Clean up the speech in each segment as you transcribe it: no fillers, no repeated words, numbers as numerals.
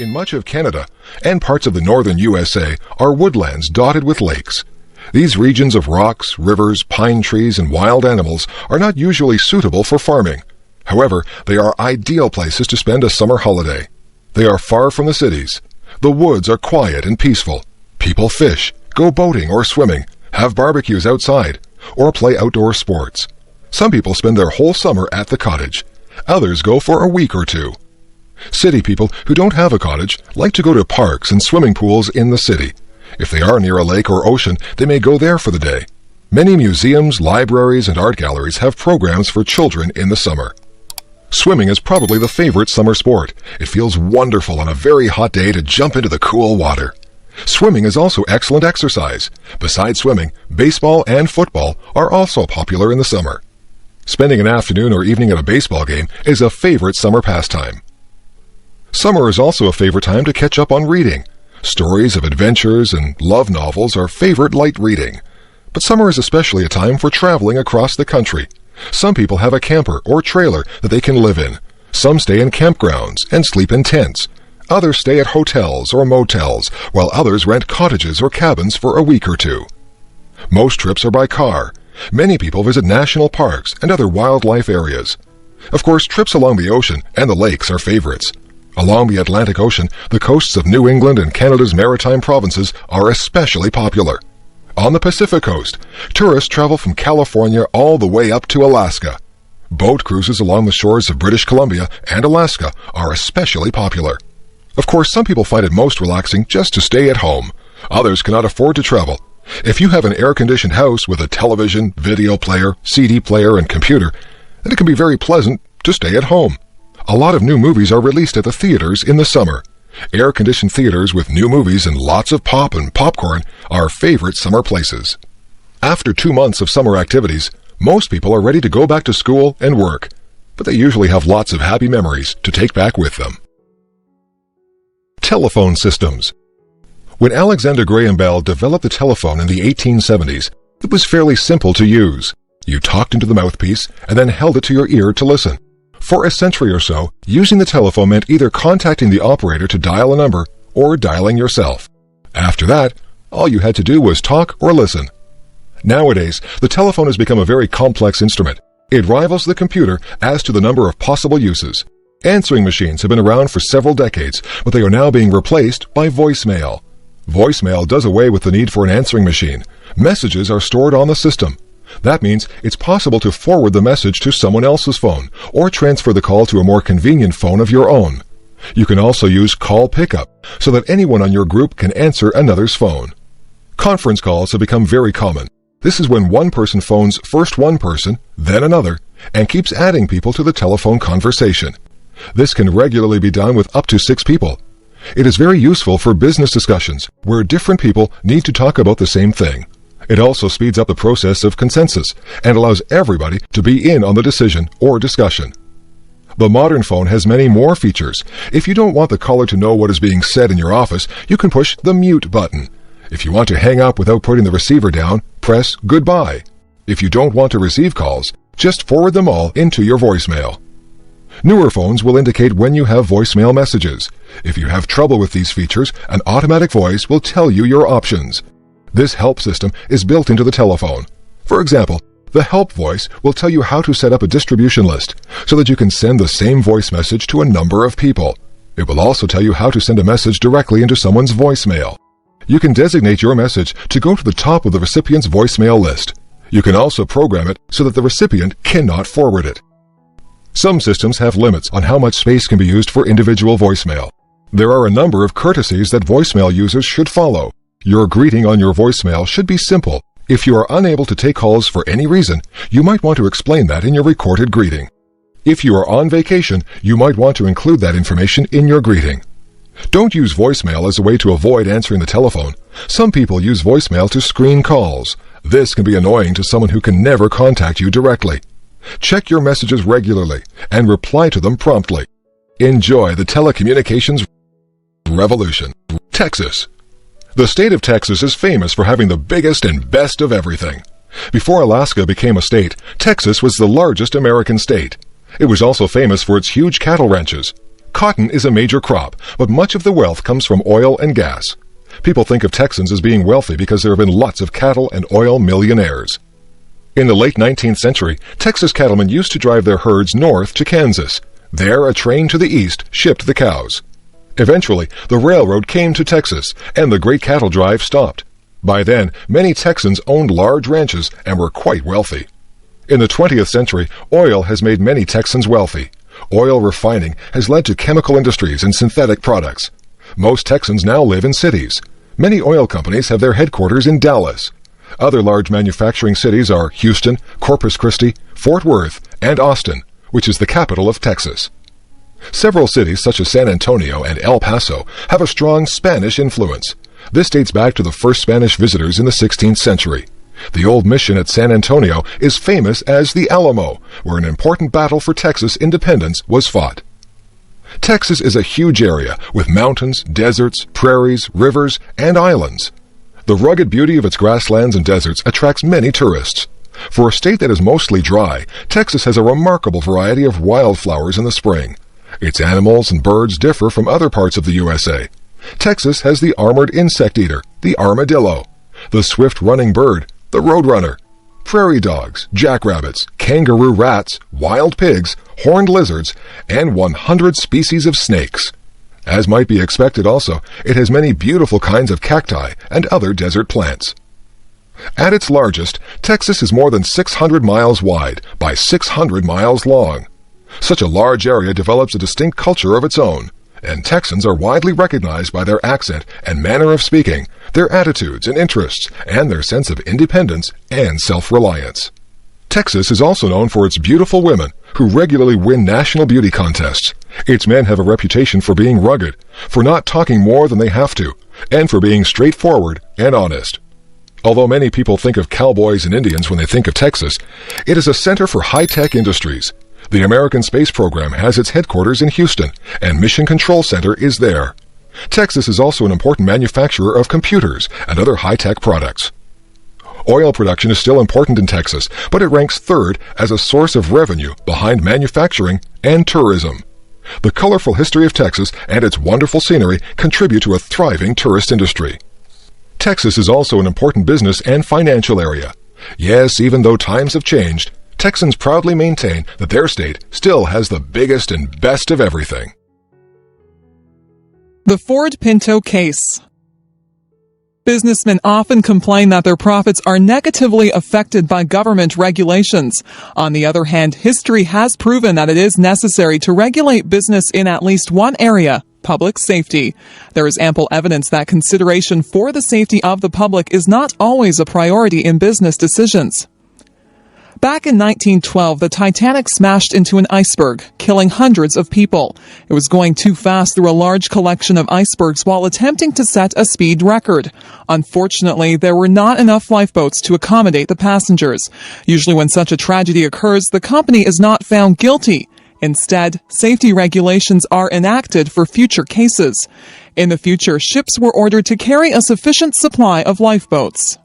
In much of Canada and parts of the northern USA are woodlands dotted with lakes. These regions of rocks, rivers, pine trees, and wild animals are not usually suitable for farming. However, they are ideal places to spend a summer holiday. They are far from the cities. The woods are quiet and peaceful. People fish, go boating or swimming, have barbecues outside, or play outdoor sports. Some people spend their whole summer at the cottage. Others go for a week or two. City people who don't have a cottage like to go to parks and swimming pools in the city. If they are near a lake or ocean, they may go there for the day. Many museums, libraries, and art galleries have programs for children in the summer. Swimming is probably the favorite summer sport. It feels wonderful on a very hot day to jump into the cool water. Swimming is also excellent exercise. Besides swimming, baseball and football are also popular in the summer. Spending an afternoon or evening at a baseball game is a favorite summer pastime. Summer is also a favorite time to catch up on reading. Stories of adventures and love novels are favorite light reading. But summer is especially a time for traveling across the country. Some people have a camper or trailer that they can live in. Some stay in campgrounds and sleep in tents. Others stay at hotels or motels, while others rent cottages or cabins for a week or two. Most trips are by car. Many people visit national parks and other wildlife areas. Of course, trips along the ocean and the lakes are favorites. Along the Atlantic Ocean, the coasts of New England and Canada's maritime provinces are especially popular. On the Pacific coast, tourists travel from California all the way up to Alaska. Boat cruises along the shores of British Columbia and Alaska are especially popular. Of course, some people find it most relaxing just to stay at home. Others cannot afford to travel. If you have an air-conditioned house with a television, video player, CD player, and computer, then it can be very pleasant to stay at home. A lot of new movies are released at the theaters in the summer. Air-conditioned theaters with new movies and lots of pop and popcorn are favorite summer places. After 2 months of summer activities, most people are ready to go back to school and work, but they usually have lots of happy memories to take back with them. Telephone systems. When Alexander Graham Bell developed the telephone in the 1870s, it was fairly simple to use. You talked into the mouthpiece and then held it to your ear to listen. For a century or so, using the telephone meant either contacting the operator to dial a number or dialing yourself. After that, all you had to do was talk or listen. Nowadays, the telephone has become a very complex instrument. It rivals the computer as to the number of possible uses. Answering machines have been around for several decades, but they are now being replaced by voicemail. Voicemail does away with the need for an answering machine. Messages are stored on the system. That means it's possible to forward the message to someone else's phone or transfer the call to a more convenient phone of your own. You can also use call pickup so that anyone on your group can answer another's phone. Conference calls have become very common. This is when one person phones first one person, then another, and keeps adding people to the telephone conversation. This can regularly be done with up to 6 people. It is very useful for business discussions where different people need to talk about the same thing. It also speeds up the process of consensus and allows everybody to be in on the decision or discussion. The modern phone has many more features. If you don't want the caller to know what is being said in your office, you can push the mute button. If you want to hang up without putting the receiver down, press goodbye. If you don't want to receive calls, just forward them all into your voicemail. Newer phones will indicate when you have voicemail messages. If you have trouble with these features, an automatic voice will tell you your options. This help system is built into the telephone. For example, the help voice will tell you how to set up a distribution list so that you can send the same voice message to a number of people. It will also tell you how to send a message directly into someone's voicemail. You can designate your message to go to the top of the recipient's voicemail list. You can also program it so that the recipient cannot forward it. Some systems have limits on how much space can be used for individual voicemail. There are a number of courtesies that voicemail users should follow. Your greeting on your voicemail should be simple. If you are unable to take calls for any reason, you might want to explain that in your recorded greeting. If you are on vacation, you might want to include that information in your greeting. Don't use voicemail as a way to avoid answering the telephone. Some people use voicemail to screen calls. This can be annoying to someone who can never contact you directly. Check your messages regularly and reply to them promptly. Enjoy the telecommunications revolution. Texas. The state of Texas is famous for having the biggest and best of everything. Before Alaska became a state, Texas was the largest American state. It was also famous for its huge cattle ranches. Cotton is a major crop, but much of the wealth comes from oil and gas. People think of Texans as being wealthy because there have been lots of cattle and oil millionaires. In the late 19th century, Texas cattlemen used to drive their herds north to Kansas. There, a train to the east shipped the cows. Eventually, the railroad came to Texas, and the great cattle drive stopped. By then, many Texans owned large ranches and were quite wealthy. In the 20th century, oil has made many Texans wealthy. Oil refining has led to chemical industries and synthetic products. Most Texans now live in cities. Many oil companies have their headquarters in Dallas. Other large manufacturing cities are Houston, Corpus Christi, Fort Worth, and Austin, which is the capital of Texas. Several cities, such as San Antonio and El Paso, have a strong Spanish influence. This dates back to the first Spanish visitors in the 16th century. The old mission at San Antonio is famous as the Alamo, where an important battle for Texas independence was fought. Texas is a huge area with mountains, deserts, prairies, rivers, and islands. The rugged beauty of its grasslands and deserts attracts many tourists. For a state that is mostly dry, Texas has a remarkable variety of wildflowers in the spring. Its animals and birds differ from other parts of the USA. Texas has the armored insect eater, the armadillo, the swift-running bird, the roadrunner, prairie dogs, jackrabbits, kangaroo rats, wild pigs, horned lizards, and 100 species of snakes. As might be expected also, it has many beautiful kinds of cacti and other desert plants. At its largest, Texas is more than 600 miles wide by 600 miles long. Such a large area develops a distinct culture of its own, and Texans are widely recognized by their accent and manner of speaking, their attitudes and interests, and their sense of independence and self-reliance. Texas is also known for its beautiful women, who regularly win national beauty contests. Its men have a reputation for being rugged, for not talking more than they have to, and for being straightforward and honest. Although many people think of cowboys and Indians when they think of Texas, it is a center for high-tech industries. The American Space Program has its headquarters in Houston, and Mission Control Center is there. Texas is also an important manufacturer of computers and other high-tech products. Oil production is still important in Texas, but it ranks third as a source of revenue behind manufacturing and tourism. The colorful history of Texas and its wonderful scenery contribute to a thriving tourist industry. Texas is also an important business and financial area. Yes, even though times have changed, Texans proudly maintain that their state still has the biggest and best of everything. The Ford Pinto case. Businessmen often complain that their profits are negatively affected by government regulations. On the other hand, history has proven that it is necessary to regulate business in at least one area: public safety. There is ample evidence that consideration for the safety of the public is not always a priority in business decisions. Back in 1912, the Titanic smashed into an iceberg, killing hundreds of people. It was going too fast through a large collection of icebergs while attempting to set a speed record. Unfortunately, there were not enough lifeboats to accommodate the passengers. Usually when such a tragedy occurs, the company is not found guilty. Instead, safety regulations are enacted for future cases. In the future, ships were ordered to carry a sufficient supply of lifeboats.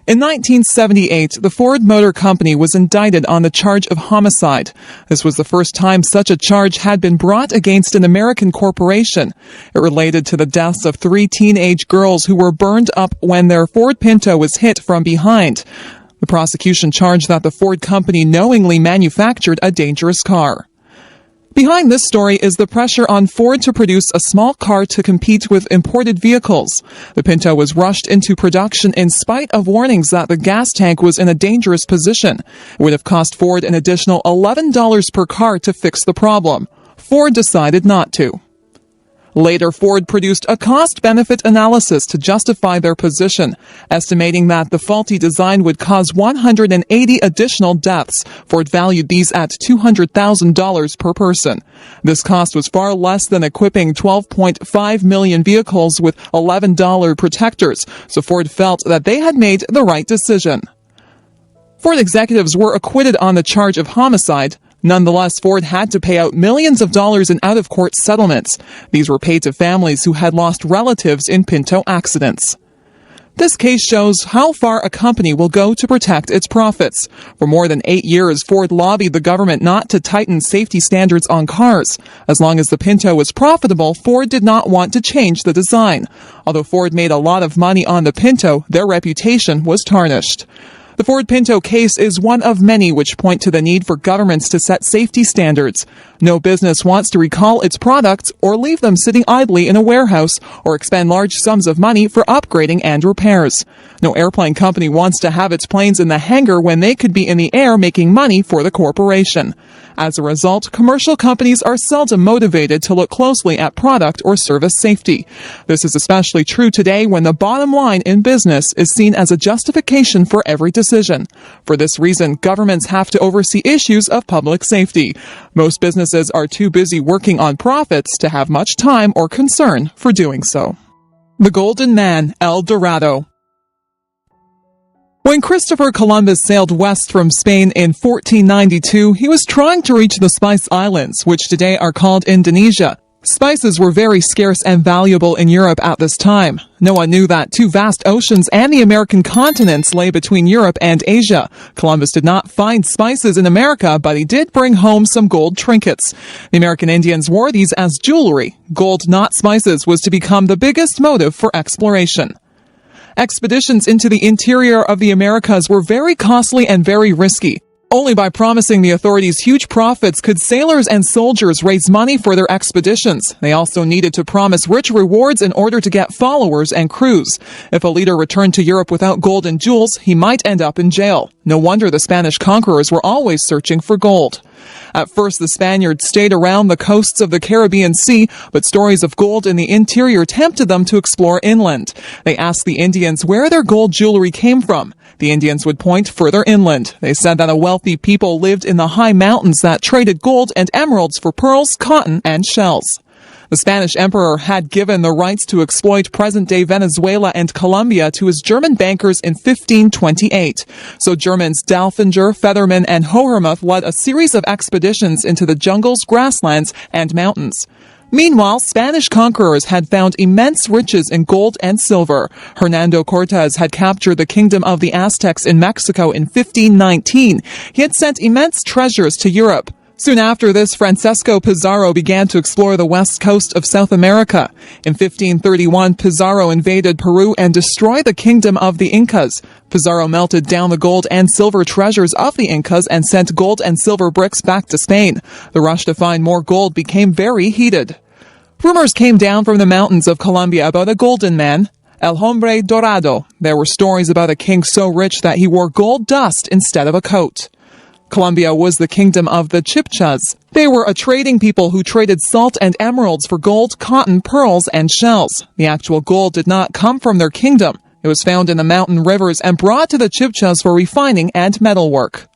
In 1978, the Ford Motor Company was indicted on the charge of homicide. This was the first time such a charge had been brought against an American corporation. It related to the deaths of 3 teenage girls who were burned up when their Ford Pinto was hit from behind. The prosecution charged that the Ford company knowingly manufactured a dangerous car. Behind this story is the pressure on Ford to produce a small car to compete with imported vehicles. The Pinto was rushed into production in spite of warnings that the gas tank was in a dangerous position. It would have cost Ford an additional $11 per car to fix the problem. Ford decided not to. Later, Ford produced a cost-benefit analysis to justify their position, estimating that the faulty design would cause 180 additional deaths. Ford valued these at $200,000 per person. This cost was far less than equipping 12.5 million vehicles with $11 protectors, so Ford felt that they had made the right decision. Ford executives were acquitted on the charge of homicide. Nonetheless, Ford had to pay out millions of dollars in out-of-court settlements. These were paid to families who had lost relatives in Pinto accidents. This case shows how far a company will go to protect its profits. For more than 8 years, Ford lobbied the government not to tighten safety standards on cars. As long as the Pinto was profitable, Ford did not want to change the design. Although Ford made a lot of money on the Pinto, their reputation was tarnished. The Ford Pinto case is one of many which point to the need for governments to set safety standards. No business wants to recall its products or leave them sitting idly in a warehouse or expend large sums of money for upgrading and repairs. No airplane company wants to have its planes in the hangar when they could be in the air making money for the corporation. As a result, commercial companies are seldom motivated to look closely at product or service safety. This is especially true today when the bottom line in business is seen as a justification for every decision. For this reason, governments have to oversee issues of public safety. Most businesses are too busy working on profits to have much time or concern for doing so. The Golden Man El Dorado. When Christopher Columbus sailed west from Spain in 1492, he was trying to reach the Spice Islands, which today are called Indonesia. Spices were very scarce and valuable in Europe at this time. No one knew that two vast oceans and the American continents lay between Europe and Asia. Columbus did not find spices in America, but he did bring home some gold trinkets. The American Indians wore these as jewelry. Gold, not spices, was to become the biggest motive for exploration. Expeditions into the interior of the Americas were very costly and very risky. Only by promising the authorities huge profits could sailors and soldiers raise money for their expeditions. They also needed to promise rich rewards in order to get followers and crews. If a leader returned to Europe without gold and jewels, he might end up in jail. No wonder the Spanish conquerors were always searching for gold. At first, the Spaniards stayed around the coasts of the Caribbean Sea, but stories of gold in the interior tempted them to explore inland. They asked the Indians where their gold jewelry came from. The Indians would point further inland. They said that a wealthy people lived in the high mountains that traded gold and emeralds for pearls, cotton, and shells. The Spanish emperor had given the rights to exploit present-day Venezuela and Colombia to his German bankers in 1528. So Germans Dalfinger, Fetherman, and Hohermuth led a series of expeditions into the jungles, grasslands, and mountains. Meanwhile, Spanish conquerors had found immense riches in gold and silver. Hernando Cortez had captured the kingdom of the Aztecs in Mexico in 1519. He had sent immense treasures to Europe. Soon after this, Francisco Pizarro began to explore the west coast of South America. In 1531, Pizarro invaded Peru and destroyed the kingdom of the Incas. Pizarro melted down the gold and silver treasures of the Incas and sent gold and silver bricks back to Spain. The rush to find more gold became very heated. Rumors came down from the mountains of Colombia about a golden man, El Hombre Dorado. There were stories about a king so rich that he wore gold dust instead of a coat. Colombia was the kingdom of the Chibchas. They were a trading people who traded salt and emeralds for gold, cotton, pearls, and shells. The actual gold did not come from their kingdom. It was found in the mountain rivers and brought to the Chibchas for refining and metalwork.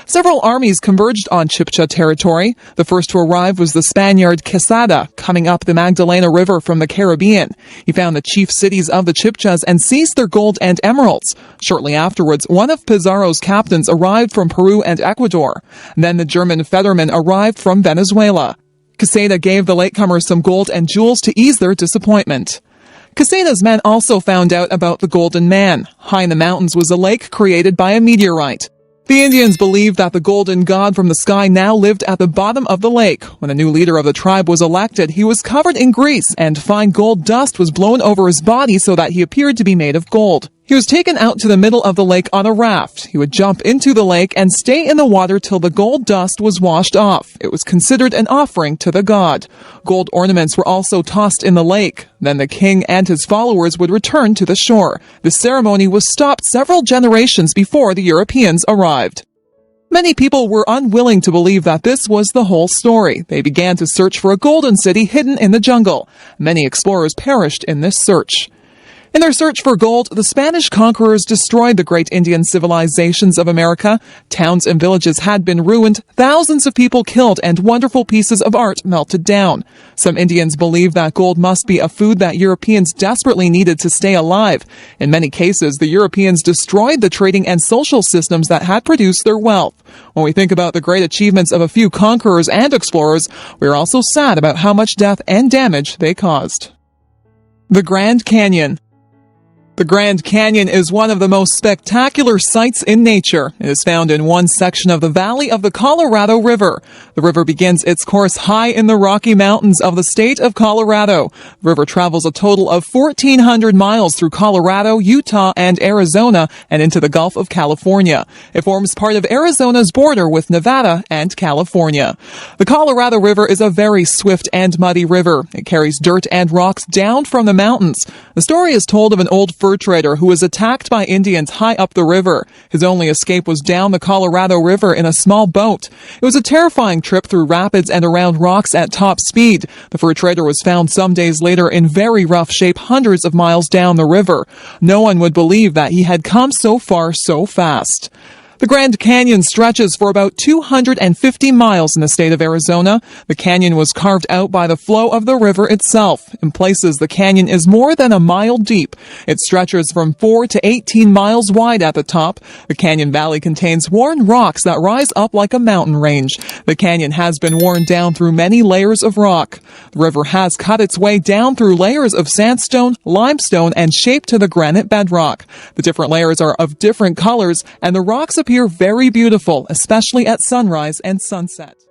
Several armies converged on Chibcha territory. The first to arrive was the Spaniard Quesada, coming up the Magdalena River from the Caribbean. He found the chief cities of the Chibchas and seized their gold and emeralds. Shortly afterwards, one of Pizarro's captains arrived from Peru and Ecuador. Then the German Fetherman arrived from Venezuela. Quesada gave the latecomers some gold and jewels to ease their disappointment. Quesada's men also found out about the Golden Man. High in the mountains was a lake created by a meteorite. The Indians believed that the golden god from the sky now lived at the bottom of the lake. When a new leader of the tribe was elected, he was covered in grease and fine gold dust was blown over his body so that he appeared to be made of gold. He was taken out to the middle of the lake on a raft. He would jump into the lake and stay in the water till the gold dust was washed off. It was considered an offering to the god. Gold ornaments were also tossed in the lake. Then the king and his followers would return to the shore. The ceremony was stopped several generations before the Europeans arrived. Many people were unwilling to believe that this was the whole story. They began to search for a golden city hidden in the jungle. Many explorers perished in this search. In their search for gold, the Spanish conquerors destroyed the great Indian civilizations of America. Towns and villages had been ruined, thousands of people killed, and wonderful pieces of art melted down. Some Indians believed that gold must be a food that Europeans desperately needed to stay alive. In many cases, the Europeans destroyed the trading and social systems that had produced their wealth. When we think about the great achievements of a few conquerors and explorers, we are also sad about how much death and damage they caused. The Grand Canyon. The Grand Canyon is one of the most spectacular sights in nature. It is found in one section of the valley of the Colorado River. The river begins its course high in the Rocky Mountains of the state of Colorado. The river travels a total of 1,400 miles through Colorado, Utah, and Arizona, and into the Gulf of California. It forms part of Arizona's border with Nevada and California. The Colorado River is a very swift and muddy river. It carries dirt and rocks down from the mountains. The story is told of an old fur trader who was attacked by Indians high up the river. His only escape was down the Colorado River in a small boat. It was a terrifying trip through rapids and around rocks at top speed. The fur trader was found some days later in very rough shape hundreds of miles down the river. No one would believe that he had come so far so fast. The Grand Canyon stretches for about 250 miles in the state of Arizona. The canyon was carved out by the flow of the river itself. In places, the canyon is more than a mile deep. It stretches from 4 to 18 miles wide at the top. The canyon valley contains worn rocks that rise up like a mountain range. The canyon has been worn down through many layers of rock. The river has cut its way down through layers of sandstone, limestone, and shaped to the granite bedrock. The different layers are of different colors, and the rocks appear very beautiful, especially at sunrise and sunset.